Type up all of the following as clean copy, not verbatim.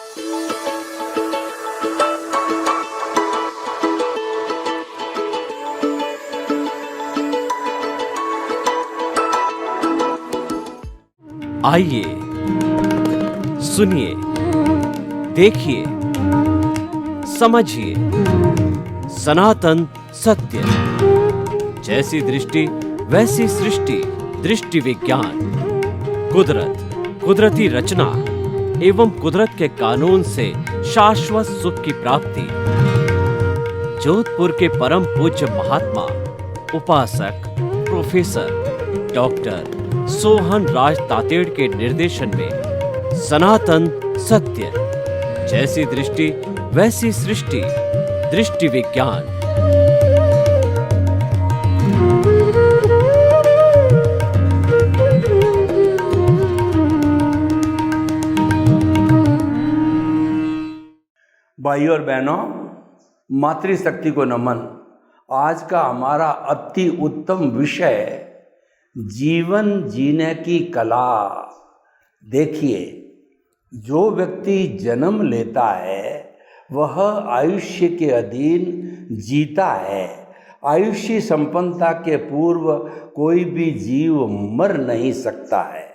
आइए, सुनिए, देखिए, समझिए सनातन सत्य। जैसी दृष्टि वैसी सृष्टि, दृष्टि विज्ञान। कुदरत, कुदरती रचना एवं कुदरत के कानून से शाश्वत सुख की प्राप्ति। जोधपुर के परम पूज्य महात्मा उपासक प्रोफेसर डॉक्टर सोहन राज तातेड़ के निर्देशन में सनातन सत्य। जैसी दृष्टि वैसी सृष्टि, दृष्टि विज्ञान। भाइयों और बहनों, मातृशक्ति को नमन। आज का हमारा अति उत्तम विषय जीवन जीने की कला। देखिए, जो व्यक्ति जन्म लेता है वह आयुष्य के अधीन जीता है। आयुष्य संपन्नता के पूर्व कोई भी जीव मर नहीं सकता है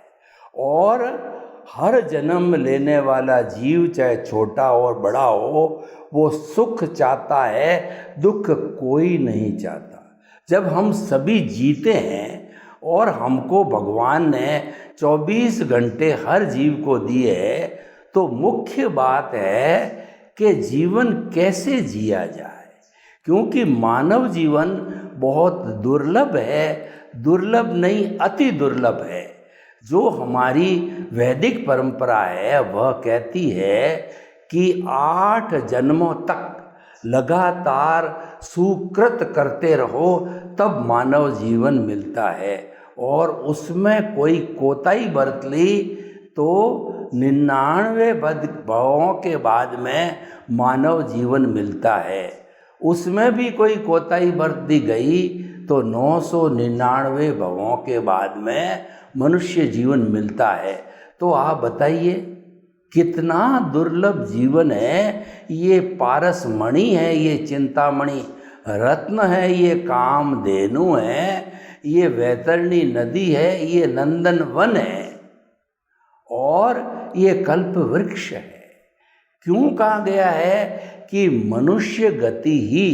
और हर जन्म लेने वाला जीव चाहे छोटा और बड़ा हो, वो सुख चाहता है, दुख कोई नहीं चाहता। जब हम सभी जीते हैं और हमको भगवान ने 24 घंटे हर जीव को दिए, तो मुख्य बात है कि जीवन कैसे जिया जाए, क्योंकि मानव जीवन बहुत दुर्लभ है। दुर्लभ नहीं, अति दुर्लभ है। जो हमारी वैदिक परंपरा है वह कहती है कि 8 जन्मों तक लगातार सुकृत करते रहो तब मानव जीवन मिलता है, और उसमें कोई कोताही बरत ली तो 99 भावों के बाद में मानव जीवन मिलता है। उसमें भी कोई कोताही बरत दी गई तो 999 भावों के बाद में मनुष्य जीवन मिलता है। तो आप बताइए कितना दुर्लभ जीवन है। ये पारसमणि है, ये चिंतामणि रत्न है, ये कामधेनु है, ये वैतरणी नदी है, ये नंदन वन है और ये कल्प वृक्ष है। क्यों कहा गया है कि मनुष्य गति ही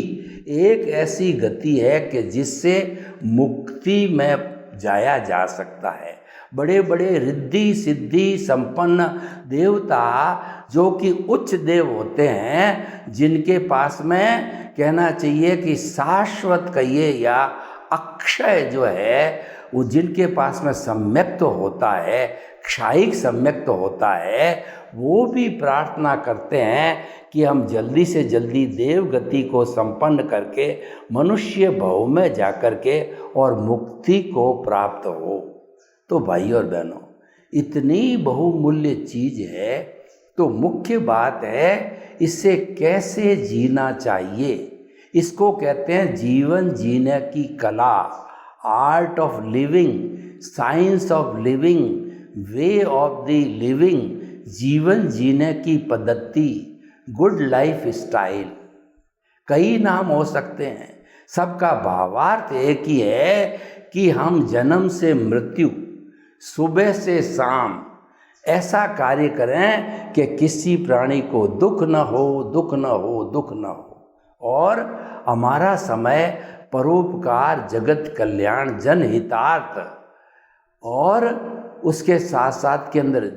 एक ऐसी गति है कि जिससे मुक्ति में जाया जा सकता है। बड़े बड़े रिद्धि सिद्धि संपन्न देवता जो कि उच्च देव होते हैं, जिनके पास में कहना चाहिए कि शाश्वत कहिए या अक्षय जो है, वो जिनके पास में सम्यक तो होता है, क्षायिक सम्यक तो होता है, वो भी प्रार्थना करते हैं कि हम जल्दी से जल्दी देव गति को संपन्न करके मनुष्य भव में जाकर के और मुक्ति को प्राप्त हो। तो भाइयों और बहनों, इतनी बहुमूल्य चीज़ है, तो मुख्य बात है इससे कैसे जीना चाहिए। इसको कहते हैं जीवन जीने की कला, art of living, science of living, way of the living, जीवन जीने की पद्धति, गुड लाइफ स्टाइल। कई नाम हो सकते हैं, सबका भावार्थ एक ही है कि हम जन्म से मृत्यु, सुबह से शाम ऐसा कार्य करें कि किसी प्राणी को दुख न हो, दुख न हो, दुख न हो, और हमारा समय परोपकार, जगत कल्याण, जनहितार्थ, और उसके साथ साथ के अंदर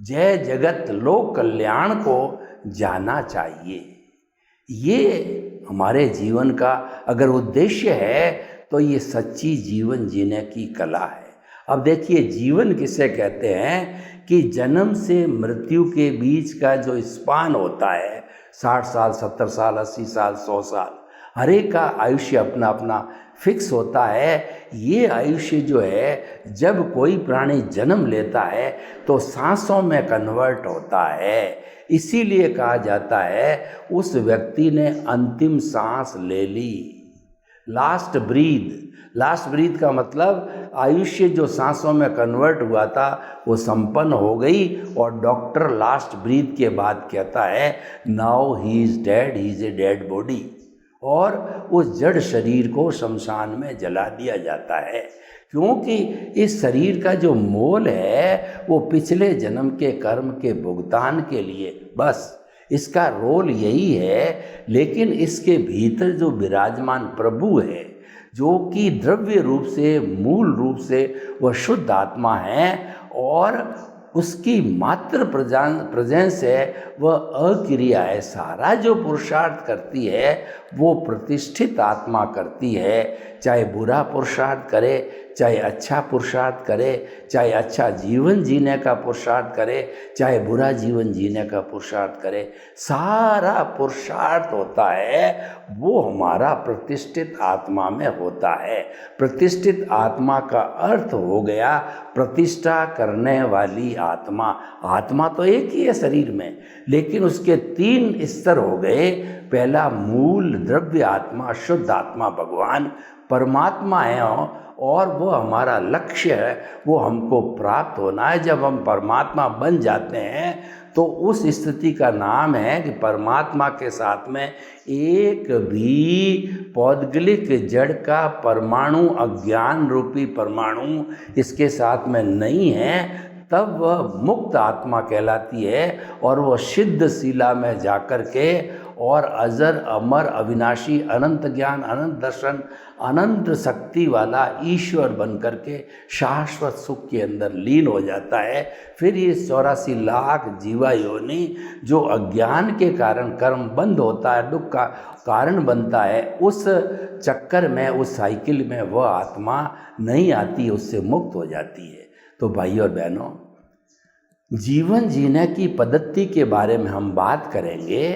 जय जगत लोक कल्याण को जाना चाहिए। ये हमारे जीवन का अगर उद्देश्य है तो ये सच्ची जीवन जीने की कला है। अब देखिए, जीवन किसे कहते हैं कि जन्म से मृत्यु के बीच का जो स्पान होता है, 60 साल, 70 साल, 80 साल, 100 साल, हर एक का आयुष्य अपना अपना फिक्स होता है। ये आयुष्य जो है, जब कोई प्राणी जन्म लेता है तो सांसों में कन्वर्ट होता है। इसीलिए कहा जाता है उस व्यक्ति ने अंतिम सांस ले ली, लास्ट ब्रीथ। लास्ट ब्रीथ का मतलब आयुष्य जो सांसों में कन्वर्ट हुआ था वो संपन्न हो गई, और डॉक्टर लास्ट ब्रीथ के बाद कहता है now he is dead, he is a dead body, और उस जड़ शरीर को शमशान में जला दिया जाता है, क्योंकि इस शरीर का जो मोल है वो पिछले जन्म के कर्म के भुगतान के लिए, बस इसका रोल यही है। लेकिन इसके भीतर जो विराजमान प्रभु है, जो कि द्रव्य रूप से, मूल रूप से वह शुद्ध आत्मा है, और उसकी मात्र प्रेजेंस है, वह अक्रिया है। सारा जो पुरुषार्थ करती है वो प्रतिष्ठित आत्मा करती है, चाहे बुरा पुरुषार्थ करे, चाहे अच्छा पुरुषार्थ करे, चाहे अच्छा जीवन जीने का पुरुषार्थ करे, चाहे बुरा जीवन जीने का पुरुषार्थ करे, सारा पुरुषार्थ होता है वो हमारा प्रतिष्ठित आत्मा में होता है। प्रतिष्ठित आत्मा का अर्थ हो गया प्रतिष्ठा करने वाली आत्मा। आत्मा तो एक ही है शरीर में, लेकिन उसके 3 स्तर हो गए। पहला मूल द्रव्य आत्मा, शुद्ध आत्मा भगवान परमात्मा है, और वो हमारा लक्ष्य है, वो हमको प्राप्त होना है। जब हम परमात्मा बन जाते हैं तो उस स्थिति का नाम है कि परमात्मा के साथ में एक भी पौद्गलिक जड़ का परमाणु, अज्ञान रूपी परमाणु इसके साथ में नहीं है, तब वह मुक्त आत्मा कहलाती है। और वह सिद्ध शिला में जाकर के और अजर अमर अविनाशी अनंत ज्ञान, अनंत दर्शन, अनंत शक्ति वाला ईश्वर बन करके शाश्वत सुख के अंदर लीन हो जाता है। फिर ये 84 लाख जीवा योनि जो अज्ञान के कारण कर्म बंद होता है, दुख का कारण बनता है, उस चक्कर में, उस साइकिल में वह आत्मा नहीं आती, उससे मुक्त हो जाती है। तो भाई और बहनों, जीवन जीने की पद्धति के बारे में हम बात करेंगे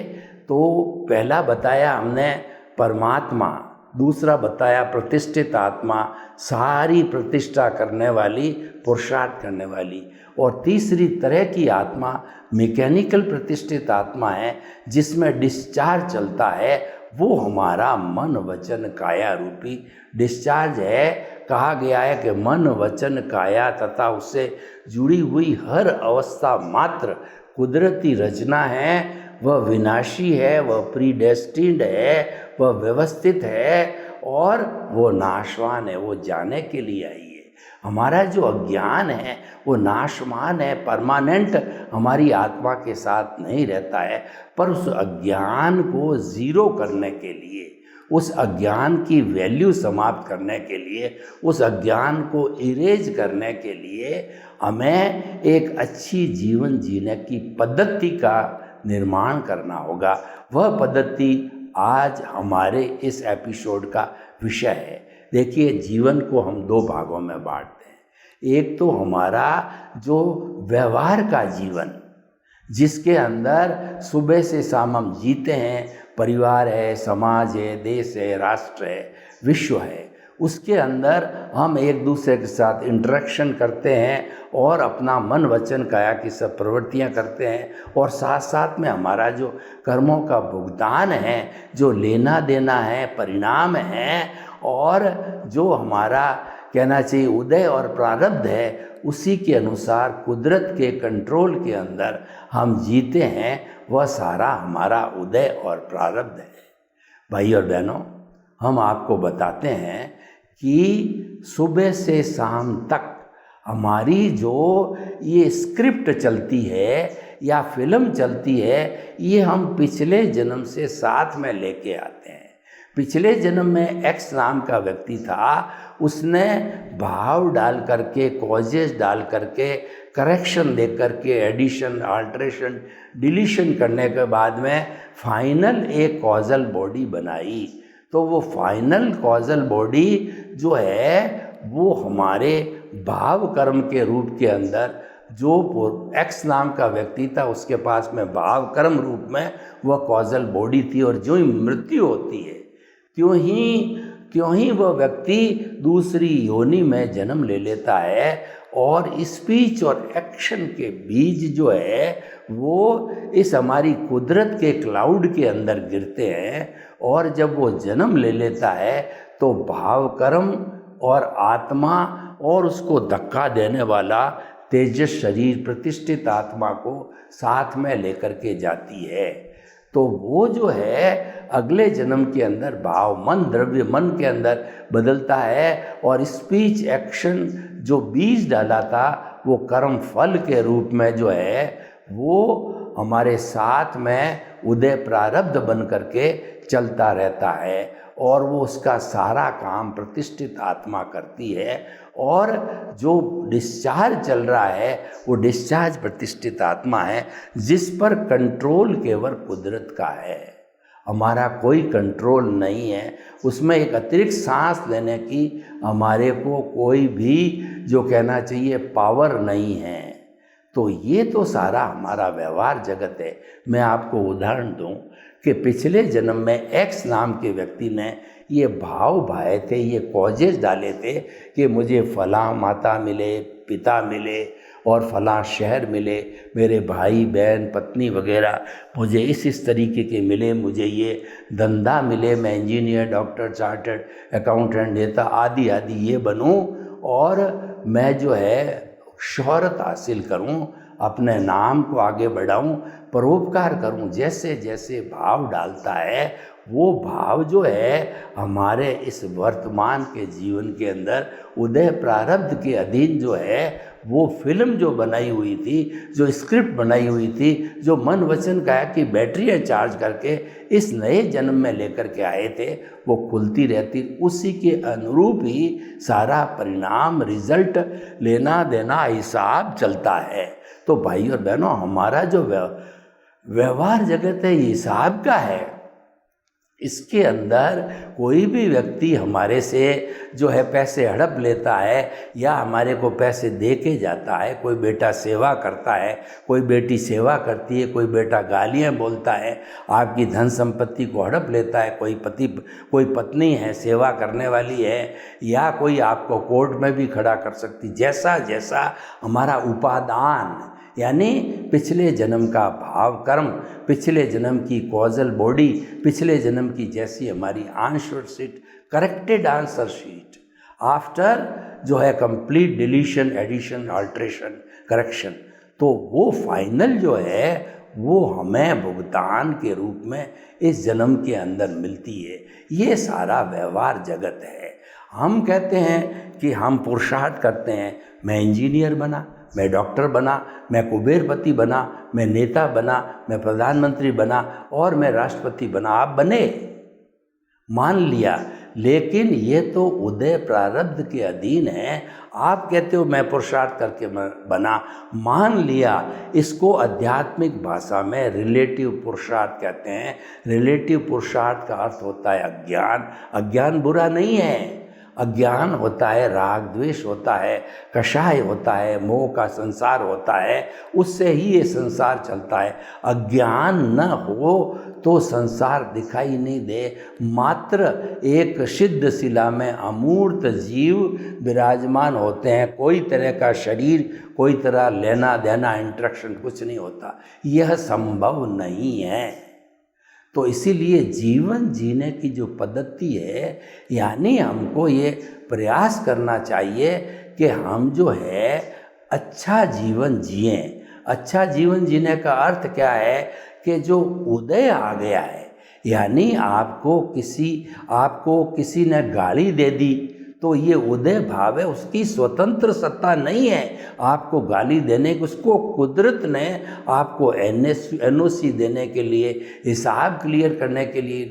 तो पहला बताया हमने परमात्मा, दूसरा बताया प्रतिष्ठित आत्मा, सारी प्रतिष्ठा करने वाली, पुरुषार्थ करने वाली, और तीसरी तरह की आत्मा मैकेनिकल प्रतिष्ठित आत्मा है जिसमें डिस्चार्ज चलता है। वो हमारा मन वचन काया रूपी डिस्चार्ज है। कहा गया है कि मन वचन काया तथा उससे जुड़ी हुई हर अवस्था मात्र कुदरती रचना है। वह विनाशी है, वह प्रीडेस्टिन्ड है, वह व्यवस्थित है, और वो नाशवान है, वो जाने के लिए आई है। हमारा जो अज्ञान है वो नाशवान है, परमानेंट हमारी आत्मा के साथ नहीं रहता है। पर उस अज्ञान को ज़ीरो करने के लिए, उस अज्ञान की वैल्यू समाप्त करने के लिए, उस अज्ञान को इरेज करने के लिए हमें एक अच्छी जीवन जीने की पद्धति का निर्माण करना होगा। वह पद्धति आज हमारे इस एपिसोड का विषय है। देखिए, जीवन को हम 2 भागों में बांटते हैं। एक तो हमारा जो व्यवहार का जीवन, जिसके अंदर सुबह से शाम हम जीते हैं, परिवार है, समाज है, देश है, राष्ट्र है, विश्व है, उसके अंदर हम एक दूसरे के साथ इंटरेक्शन करते हैं और अपना मन वचन काया की सब प्रवृत्तियां करते हैं, और साथ साथ में हमारा जो कर्मों का भुगतान है, जो लेना देना है, परिणाम है, और जो हमारा कहना चाहिए उदय और प्रारब्ध है, उसी के अनुसार कुदरत के कंट्रोल के अंदर हम जीते हैं। वह सारा हमारा उदय और प्रारब्ध है। भाई और बहनों, हम आपको बताते हैं कि सुबह से शाम तक हमारी जो ये स्क्रिप्ट चलती है या फिल्म चलती है, ये हम पिछले जन्म से साथ में लेके आते हैं। पिछले जन्म में एक्स नाम का व्यक्ति था, उसने भाव डाल करके, कॉजेस डाल करके, करेक्शन दे करके, एडिशन, अल्ट्रेशन, डिलीशन करने के बाद में फाइनल एक कॉजल बॉडी बनाई। तो वो फाइनल कॉजल बॉडी जो है वो हमारे भाव कर्म के रूप के अंदर, जो एक्स नाम का व्यक्ति था उसके पास में भाव कर्म रूप में वह कॉजल बॉडी थी, और जो ही मृत्यु होती है त्यों ही वह व्यक्ति दूसरी योनि में जन्म ले लेता है, और स्पीच और एक्शन के बीज जो है वो इस हमारी कुदरत के क्लाउड के अंदर गिरते हैं। और जब वो जन्म ले लेता है तो भाव कर्म और आत्मा और उसको धक्का देने वाला तेजस शरीर प्रतिष्ठित आत्मा को साथ में लेकर के जाती है। तो वो जो है अगले जन्म के अंदर भाव मन द्रव्य मन के अंदर बदलता है और स्पीच एक्शन जो बीज डाला था वो कर्म फल के रूप में जो है वो हमारे साथ में उदय प्रारब्ध बन करके चलता रहता है और वो उसका सारा काम प्रतिष्ठित आत्मा करती है और जो डिस्चार्ज चल रहा है वो डिस्चार्ज प्रतिष्ठित आत्मा है जिस पर कंट्रोल केवल कुदरत का है, हमारा कोई कंट्रोल नहीं है। उसमें एक अतिरिक्त सांस लेने की हमारे को कोई भी जो कहना चाहिए पावर नहीं है। तो ये तो सारा हमारा व्यवहार जगत है। मैं आपको उदाहरण दूं कि पिछले जन्म में एक्स नाम के व्यक्ति ने ये भाव भाए थे, ये कॉजेज डाले थे कि मुझे फलां माता मिले, पिता मिले और फलां शहर मिले, मेरे भाई बहन पत्नी वगैरह मुझे इस तरीके के मिले, मुझे ये धंधा मिले, मैं इंजीनियर डॉक्टर चार्टर्ड अकाउंटेंट नेता आदि आदि ये बनूं और मैं जो है शोहरत हासिल करूं, अपने नाम को आगे बढ़ाऊं, परोपकार करूं। जैसे जैसे भाव डालता है वो भाव जो है हमारे इस वर्तमान के जीवन के अंदर उदय प्रारब्ध के अधीन जो है वो फिल्म जो बनाई हुई थी, जो स्क्रिप्ट बनाई हुई थी, जो मन वचन कहा कि बैटरियाँ चार्ज करके इस नए जन्म में लेकर के आए थे वो खुलती रहती, उसी के अनुरूप ही सारा परिणाम रिजल्ट लेना देना हिसाब चलता है। तो भाई और बहनों हमारा जो व्यवहार जगत है हिसाब का है। इसके अंदर कोई भी व्यक्ति हमारे से जो है पैसे हड़प लेता है या हमारे को पैसे दे के जाता है, कोई बेटा सेवा करता है, कोई बेटी सेवा करती है, कोई बेटा गालियाँ बोलता है, आपकी धन संपत्ति को हड़प लेता है, कोई पत्नी है सेवा करने वाली है या कोई आपको कोर्ट में भी खड़ा कर सकती। जैसा जैसा हमारा उपादान यानी पिछले जन्म का भाव कर्म, पिछले जन्म की कॉजल बॉडी, पिछले जन्म की जैसी हमारी answer sheet, corrected answer sheet after जो है complete deletion addition alteration correction, तो वो फाइनल जो है वो हमें भुगतान के रूप में इस जन्म के अंदर मिलती है। ये सारा व्यवहार जगत है। हम कहते हैं कि हम पुरुषार्थ करते हैं, मैं इंजीनियर बना, मैं डॉक्टर बना, मैं कुबेरपति बना, मैं नेता बना, मैं प्रधानमंत्री बना और मैं राष्ट्रपति बना। आप बने, मान लिया, लेकिन ये तो उदय प्रारब्ध के अधीन है। आप कहते हो मैं पुरुषार्थ करके बना, मान लिया। इसको आध्यात्मिक भाषा में रिलेटिव पुरुषार्थ कहते हैं। रिलेटिव पुरुषार्थ का अर्थ होता है अज्ञान। अज्ञान बुरा नहीं है, अज्ञान होता है, राग द्वेष होता है, कषाय होता है, मोह का संसार होता है, उससे ही ये संसार चलता है। अज्ञान न हो तो संसार दिखाई नहीं दे, मात्र एक सिद्ध शिला में अमूर्त जीव विराजमान होते हैं। कोई तरह का शरीर, कोई तरह लेना देना इंटरेक्शन कुछ नहीं होता, यह संभव नहीं है। तो इसीलिए जीवन जीने की जो पद्धति है, यानी हमको ये प्रयास करना चाहिए कि हम जो है अच्छा जीवन जिएं। अच्छा जीवन जीने का अर्थ क्या है कि जो उदय आ गया है, यानी आपको किसी ने गाली दे दी तो ये उदय भाव है, उसकी स्वतंत्र सत्ता नहीं है आपको गाली देने की। उसको कुदरत ने आपको NOC देने के लिए, हिसाब क्लियर करने के लिए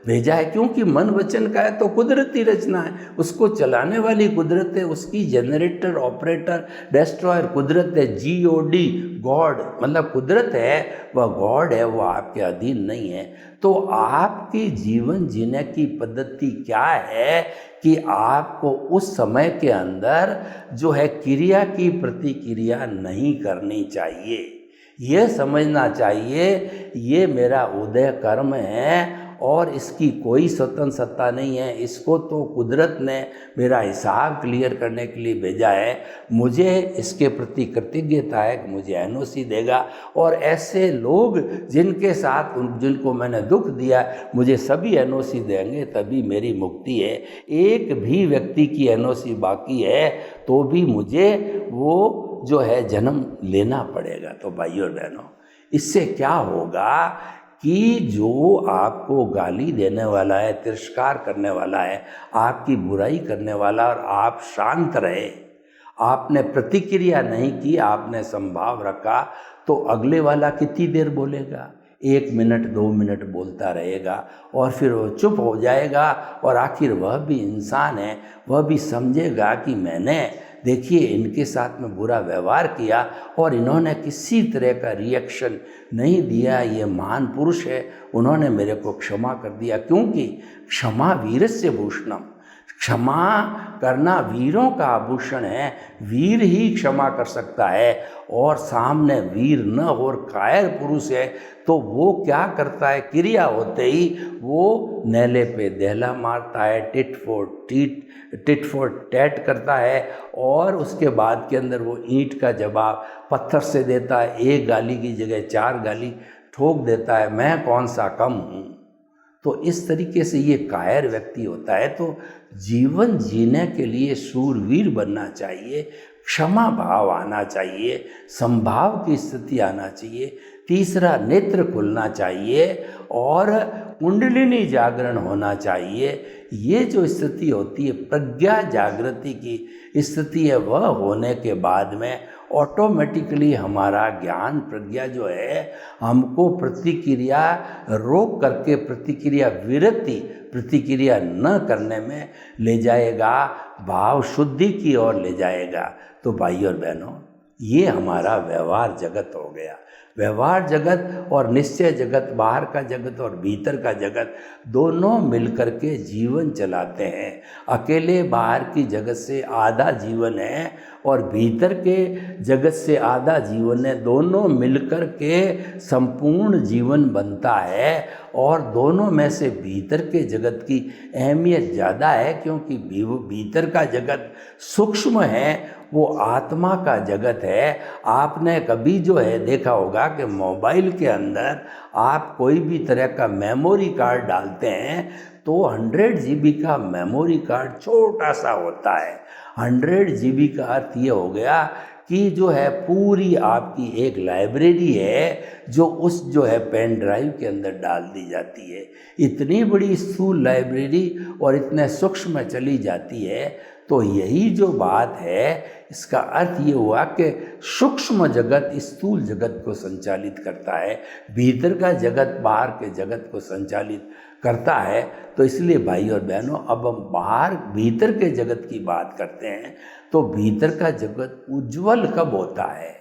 भेजा है, क्योंकि मन वचन का है तो कुदरती रचना है, उसको चलाने वाली कुदरत है, उसकी जनरेटर ऑपरेटर डिस्ट्रॉयर कुदरत है। GOD गॉड मतलब कुदरत है, वह गॉड है, वह आपके अधीन नहीं है। तो आपकी जीवन जीने की पद्धति क्या है कि आपको उस समय के अंदर जो है क्रिया की प्रतिक्रिया नहीं करनी चाहिए। ये समझना चाहिए ये मेरा उदय कर्म है और इसकी कोई स्वतंत्र सत्ता नहीं है। इसको तो कुदरत ने मेरा हिसाब क्लियर करने के लिए भेजा है। मुझे इसके प्रति कृतज्ञता है कि मुझे एनओसी देगा, और ऐसे लोग जिनके साथ जिनको मैंने दुख दिया मुझे सभी एनओसी देंगे, तभी मेरी मुक्ति है। एक भी व्यक्ति की एनओसी बाकी है तो भी मुझे वो जो है जन्म लेना पड़ेगा। तो भाइयों और बहनों, इससे क्या होगा कि जो आपको गाली देने वाला है, तिरस्कार करने वाला है, आपकी बुराई करने वाला, और आप शांत रहे, आपने प्रतिक्रिया नहीं की, आपने संभाव रखा, तो अगले वाला कितनी देर बोलेगा? 1 मिनट 2 मिनट बोलता रहेगा और फिर वो चुप हो जाएगा। और आखिर वह भी इंसान है, वह भी समझेगा कि मैंने देखिए इनके साथ में बुरा व्यवहार किया और इन्होंने किसी तरह का रिएक्शन नहीं दिया, ये महान पुरुष है, उन्होंने मेरे को क्षमा कर दिया। क्योंकि क्षमा वीरस्य भूषणम, क्षमा करना वीरों का आभूषण है, वीर ही क्षमा कर सकता है। और सामने वीर न हो और कायर पुरुष है तो वो क्या करता है, क्रिया होते ही वो नेले पे दहला मारता है, टिट फॉर टैट करता है, और उसके बाद के अंदर वो ईंट का जवाब पत्थर से देता है, 1 गाली की जगह 4 गाली ठोक देता है, मैं कौन सा कम हूँ। तो इस तरीके से ये कायर व्यक्ति होता है। तो जीवन जीने के लिए शूरवीर बनना चाहिए, क्षमा भाव आना चाहिए, संभाव की स्थिति आना चाहिए, तीसरा नेत्र खुलना चाहिए और कुंडलिनी जागरण होना चाहिए। ये जो स्थिति होती है, प्रज्ञा जागृति की स्थिति है, वह होने के बाद में ऑटोमेटिकली हमारा ज्ञान प्रज्ञा जो है हमको प्रतिक्रिया रोक करके प्रतिक्रिया विरति, प्रतिक्रिया न करने में ले जाएगा, भाव शुद्धि की ओर ले जाएगा। तो भाइयों और बहनों, ये हमारा व्यवहार जगत हो गया। व्यवहार जगत और निश्चय जगत, बाहर का जगत और भीतर का जगत, दोनों मिलकर के जीवन चलाते हैं। अकेले बाहर की जगत से आधा जीवन है और भीतर के जगत से आधा जीवन है, दोनों मिलकर के संपूर्ण जीवन बनता है। और दोनों में से भीतर के जगत की अहमियत ज़्यादा है, क्योंकि भीतर का जगत सूक्ष्म है, वो आत्मा का जगत है। आपने कभी जो है देखा होगा कि मोबाइल के अंदर आप कोई भी तरह का मेमोरी कार्ड डालते हैं तो 100 GB का मेमोरी कार्ड छोटा सा होता है। 100 GB का अर्थ ये हो गया कि जो है पूरी आपकी एक लाइब्रेरी है जो उस जो है पेन ड्राइव के अंदर डाल दी जाती है। इतनी बड़ी स्थूल लाइब्रेरी और इतने सूक्ष्म में चली जाती है। तो यही जो बात है, इसका अर्थ ये हुआ कि सूक्ष्म जगत स्थूल जगत को संचालित करता है, भीतर का जगत बाहर के जगत को संचालित करता है। तो इसलिए भाई और बहनों, अब हम बाहर भीतर के जगत की बात करते हैं। तो भीतर का जगत उज्जवल कब होता है?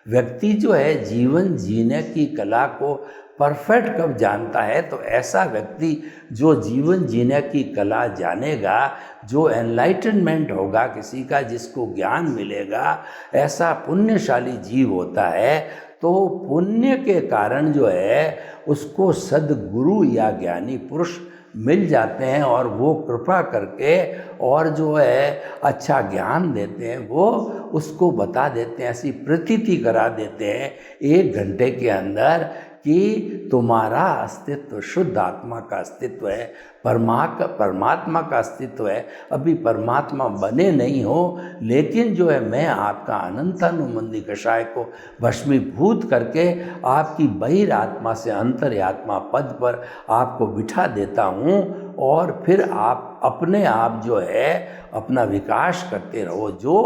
व्यक्ति जो है जीवन जीने की कला को परफेक्ट कब जानता है? तो ऐसा व्यक्ति जो जीवन जीने की कला जानेगा, जो एनलाइटनमेंट होगा किसी का, जिसको ज्ञान मिलेगा, ऐसा पुण्यशाली जीव होता है। तो पुण्य के कारण जो है उसको सद्गुरु या ज्ञानी पुरुष मिल जाते हैं और वो कृपा करके और जो है अच्छा ज्ञान देते हैं, वो उसको बता देते हैं, ऐसी प्रतीति करा देते हैं 1 घंटे के अंदर कि तुम्हारा अस्तित्व शुद्ध आत्मा का अस्तित्व है, परमात्मा का अस्तित्व है। अभी परमात्मा बने नहीं हो, लेकिन जो है मैं आपका अनंतानुबंधी कषाय को भस्मीभूत करके आपकी बहिरात्मा से अंतर्यात्मा पद पर आपको बिठा देता हूँ और फिर आप अपने आप जो है अपना विकास करते रहो। जो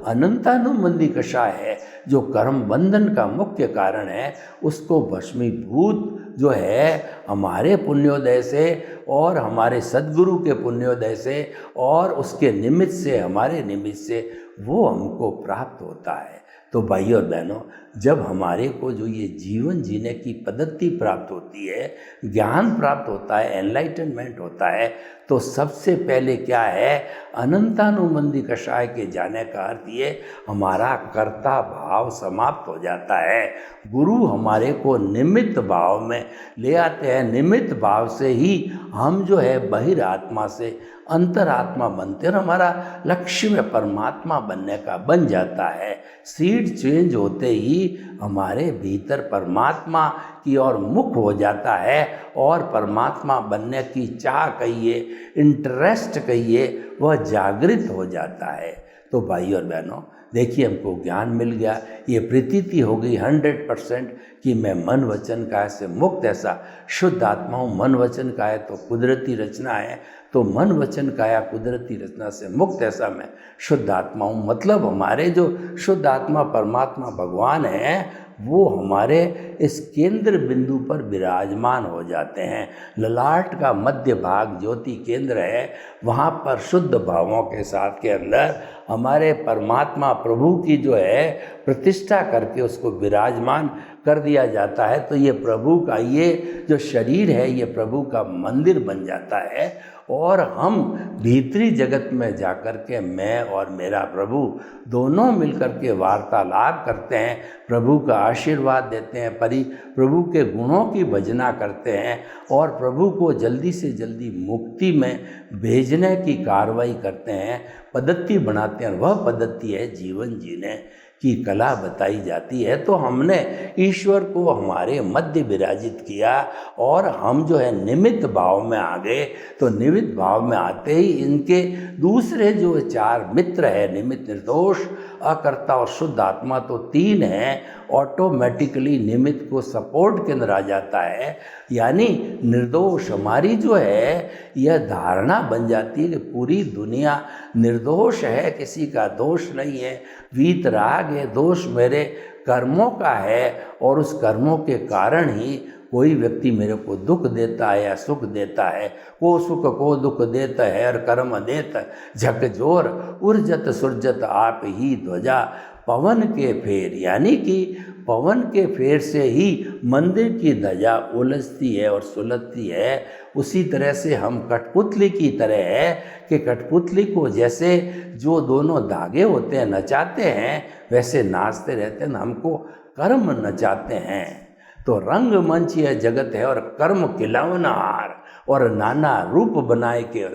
अनंतानुबंधी कषाय है, जो कर्म बंधन का मुख्य कारण है, उसको भस्मीभूत जो है हमारे पुण्योदय से और हमारे सद्गुरु के पुण्योदय से और उसके निमित्त से, हमारे निमित्त से वो हमको प्राप्त होता है। तो भाई और बहनों, जब हमारे को जो ये जीवन जीने की पद्धति प्राप्त होती है, ज्ञान प्राप्त होता है, एनलाइटनमेंट होता है, तो सबसे पहले क्या है, अनंतानुबंधी कषाय के जाने का अर्थ ये हमारा कर्ता भाव समाप्त हो जाता है। गुरु हमारे को निमित्त भाव में ले आते हैं। निमित्त भाव से ही हम जो है बहिरात्मा से अंतरात्मा बनते हैं और हमारा लक्ष्य में परमात्मा बनने का बन जाता है। सीड चेंज होते ही हमारे भीतर परमात्मा की ओर मुख हो जाता है और परमात्मा बनने की चाह कहिए, इंटरेस्ट कहिए, वह जागृत हो जाता है। तो भाई और बहनों, देखिए, हमको ज्ञान मिल गया, ये प्रतीति हो गई 100% कि मैं मन वचन काया से मुक्त ऐसा शुद्ध आत्मा हूँ। मन वचन काया तो कुदरती रचना है, तो मन वचन काया कुदरती रचना से मुक्त ऐसा मैं शुद्ध आत्मा हूँ। मतलब हमारे जो शुद्ध आत्मा परमात्मा भगवान हैं, वो हमारे इस केंद्र बिंदु पर विराजमान हो जाते हैं। ललाट का मध्य भाग ज्योति केंद्र है, वहाँ पर शुद्ध भावों के साथ के अंदर हमारे परमात्मा प्रभु की जो है प्रतिष्ठा करके उसको विराजमान कर दिया जाता है। तो ये प्रभु का ये जो शरीर है, ये प्रभु का मंदिर बन जाता है और हम भीतरी जगत में जाकर के मैं और मेरा प्रभु दोनों मिलकर के वार्तालाप करते हैं, प्रभु का आशीर्वाद देते हैं, प्रभु के गुणों की भजना करते हैं और प्रभु को जल्दी से जल्दी मुक्ति में भेजने की कार्रवाई करते हैं, पद्धति बनाते हैं। वह पद्धति है जीवन जीने की कला बताई जाती है। तो हमने ईश्वर को हमारे मध्य विराजित किया और हम जो है निमित्त भाव में आ गए। तो निमित्त भाव में आते ही इनके दूसरे जो चार मित्र है, निमित्त, निर्दोष, अकर्ता और शुद्ध आत्मा, तो तीन हैं, ऑटोमेटिकली निमित्त को सपोर्ट के अंदर आ जाता है। यानी निर्दोष हमारी जो है यह धारणा बन जाती है कि पूरी दुनिया निर्दोष है, किसी का दोष नहीं है, वीतराग है, दोष मेरे कर्मों का है और उस कर्मों के कारण ही कोई व्यक्ति मेरे को दुख देता है या सुख देता है। को सुख को दुख देता है और कर्म देता झकझोर, उर्जत सुरजत आप ही ध्वजा, पवन के फेर, यानी कि पवन के फेर से ही मंदिर की ध्वजा उलझती है और सुलझती है। उसी तरह से हम कठपुतली की तरह है कि कठपुतली को जैसे जो दोनों धागे होते हैं नचाते हैं, वैसे नाचते रहते हैं, हमको कर्म नचाते हैं। तो रंगमंच यह जगत है और कर्म खिलौनहार और नाना रूप बनाए के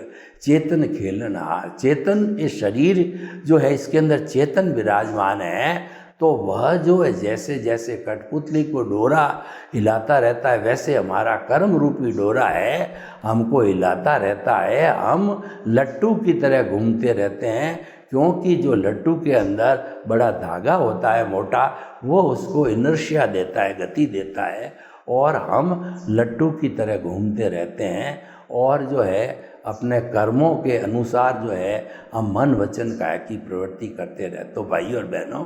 चेतन खेलनहार। चेतन, ये शरीर जो है इसके अंदर चेतन विराजमान है। तो वह जो है जैसे जैसे कठपुतली को डोरा हिलाता रहता है, वैसे हमारा कर्म रूपी डोरा है, हमको हिलाता रहता है। हम लट्टू की तरह घूमते रहते हैं, क्योंकि जो लट्टू के अंदर बड़ा धागा होता है मोटा, वो उसको इनर्शिया देता है, गति देता है, और हम लट्टू की तरह घूमते रहते हैं और जो है अपने कर्मों के अनुसार जो है हम मन वचन काया की प्रवृत्ति करते रहते। तो भाई और बहनों,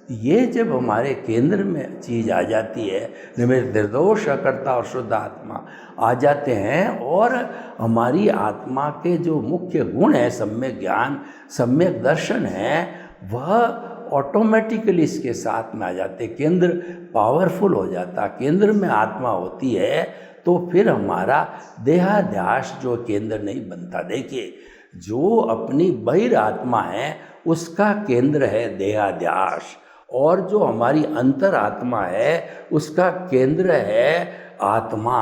ये जब हमारे केंद्र में चीज़ आ जाती है, निर्दोष, अकर्ता और शुद्ध आत्मा आ जाते हैं और हमारी आत्मा के जो मुख्य गुण है, सम्यक ज्ञान, सम्यक दर्शन है, वह ऑटोमेटिकली इसके साथ में आ जाते। केंद्र पावरफुल हो जाता, केंद्र में आत्मा होती है, तो फिर हमारा देहाध्यास जो केंद्र नहीं बनता। देखिए, जो अपनी बहिरात्मा है उसका केंद्र है देहाध्यास, और जो हमारी अंतरात्मा है उसका केंद्र है आत्मा।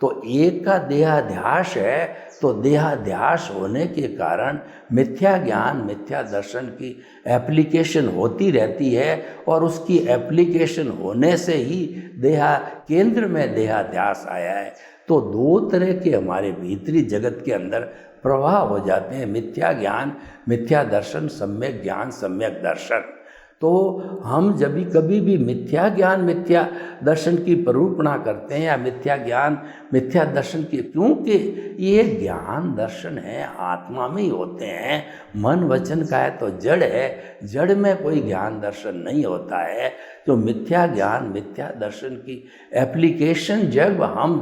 तो एक का देहाध्यास है, तो देहाध्यास होने के कारण मिथ्या ज्ञान, मिथ्या दर्शन की एप्लीकेशन होती रहती है और उसकी एप्लीकेशन होने से ही केंद्र में देहाध्यास आया है। तो दो तरह के हमारे भीतरी जगत के अंदर प्रवाह हो जाते हैं, मिथ्या ज्ञान, मिथ्या दर्शन, सम्यक ज्ञान, सम्यक दर्शन। तो हम जब भी कभी भी मिथ्या ज्ञान, मिथ्या दर्शन की प्ररूपणा करते हैं या मिथ्या ज्ञान, मिथ्या दर्शन की, क्योंकि ये ज्ञान दर्शन है आत्मा में ही होते हैं। मन वचन का है तो जड़ है, जड़ में कोई ज्ञान दर्शन नहीं होता है। जो मिथ्या ज्ञान मिथ्या दर्शन की एप्लीकेशन जब हम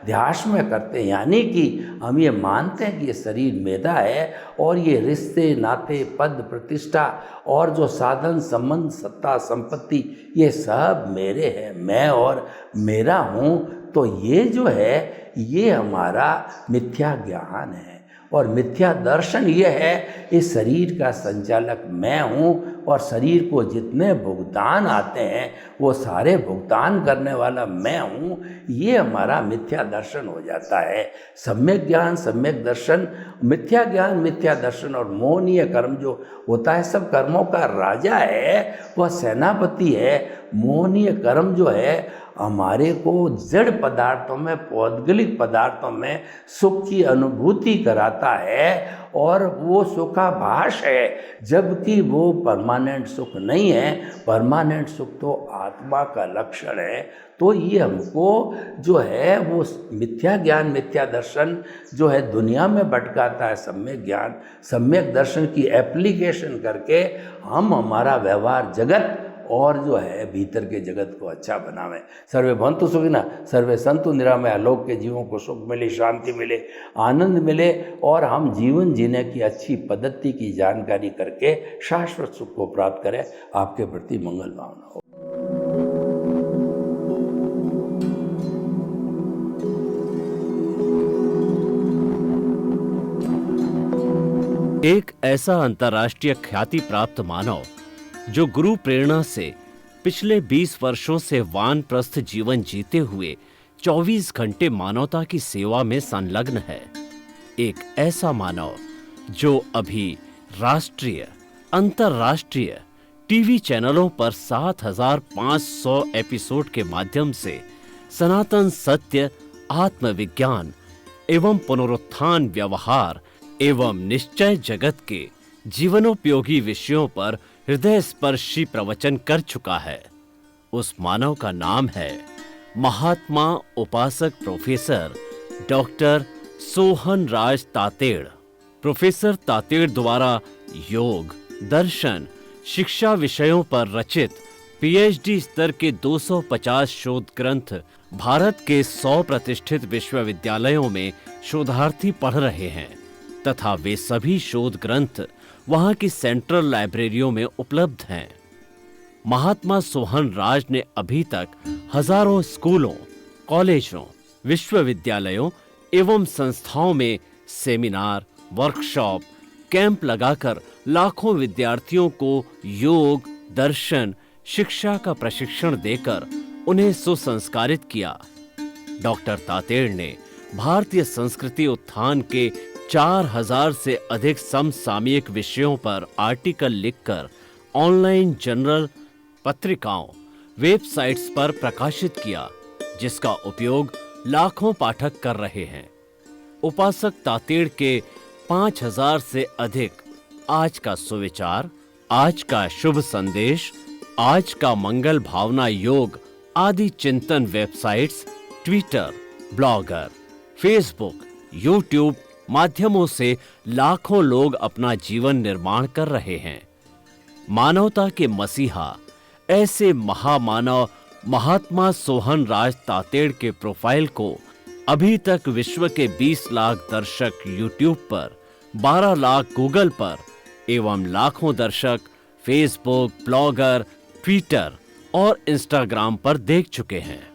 ध्यास में करते हैं, यानी कि हम ये मानते हैं कि ये शरीर मेरा है और ये रिश्ते नाते पद प्रतिष्ठा और जो साधन संबंध सत्ता संपत्ति ये सब मेरे हैं, मैं और मेरा हूँ, तो ये जो है ये हमारा मिथ्या ज्ञान है। और मिथ्या दर्शन ये है इस शरीर का संचालक मैं हूँ और शरीर को जितने भुगतान आते हैं वो सारे भुगतान करने वाला मैं हूँ, ये हमारा मिथ्या दर्शन हो जाता है। सम्यक ज्ञान सम्यक दर्शन, मिथ्या ज्ञान मिथ्या दर्शन और मोहनीय कर्म जो होता है सब कर्मों का राजा है, वह सेनापति है। मोहनीय कर्म जो है हमारे को जड़ पदार्थों में पौद्गलिक पदार्थों में सुख की अनुभूति कराता है और वो सुखाभास है, जबकि वो परमानेंट सुख नहीं है। परमानेंट सुख तो आत्मा का लक्षण है। तो ये हमको जो है वो मिथ्या ज्ञान मिथ्या दर्शन जो है दुनिया में भटकाता है। सम्यक ज्ञान सम्यक दर्शन की एप्लीकेशन करके हम हमारा व्यवहार जगत और जो है भीतर के जगत को अच्छा बनावें। सर्वे भवन्तु सुखिनः, सर्वे सन्तु निरामया। लोक के जीवों को सुख मिले, शांति मिले, आनंद मिले और हम जीवन जीने की अच्छी पद्धति की जानकारी करके शाश्वत सुख को प्राप्त करें। आपके प्रति मंगल भावना हो। एक ऐसा अंतर्राष्ट्रीय ख्याति प्राप्त मानव जो गुरु प्रेरणा से पिछले 20 वर्षों से वानप्रस्थ जीवन जीते हुए 24 घंटे मानवता की सेवा में संलग्न है। एक ऐसा मानव जो अभी राष्ट्रीय अंतर्राष्ट्रीय टीवी चैनलों पर 7,500 एपिसोड के माध्यम से सनातन सत्य, आत्मविज्ञान एवं पुनरुत्थान, व्यवहार एवं निश्चय जगत के जीवनोपयोगी विषयों पर हृदय स्पर्शी प्रवचन कर चुका है। उस मानव का नाम है महात्मा उपासक प्रोफेसर डॉक्टर सोहन राज तातेड़। प्रोफेसर तातेड़ द्वारा योग, दर्शन, शिक्षा विषयों पर रचित पीएचडी स्तर के 250 शोध ग्रंथ भारत के 100 प्रतिष्ठित विश्वविद्यालयों में शोधार्थी पढ़ रहे हैं तथा वे सभी शोध ग्रंथ वहां की सेंट्रल लाइब्रेरियों में उपलब्ध हैं। महात्मा सोहन राज ने अभी तक हजारों स्कूलों, कॉलेजों, विश्वविद्यालयों एवं संस्थाओं में सेमिनार, वर्कशॉप, कैंप लगाकर लाखों विद्यार्थियों को योग, दर्शन, शिक्षा का प्रशिक्षण देकर उन्हें सुसंस्कारित किया। डॉक्टर तातेड़ ने भारतीय संस्कृति उत्थान के 4000 से अधिक समसामयिक विषयों पर आर्टिकल लिखकर ऑनलाइन जर्नल, पत्रिकाओं, वेबसाइट्स पर प्रकाशित किया, जिसका उपयोग लाखों पाठक कर रहे हैं। उपासक तातेड़ के 5000 से अधिक आज का सुविचार, आज का शुभ संदेश, आज का मंगल भावना योग आदि चिंतन websites, Twitter, blogger, Facebook, YouTube माध्यमों से लाखों लोग अपना जीवन निर्माण कर रहे हैं। मानवता के मसीहा ऐसे महामानव महात्मा सोहन राज तातेड़ के प्रोफाइल को अभी तक विश्व के 20 लाख दर्शक यूट्यूब पर, 12 लाख गूगल पर एवं लाखों दर्शक फेसबुक, ब्लॉगर, ट्विटर और इंस्टाग्राम पर देख चुके हैं।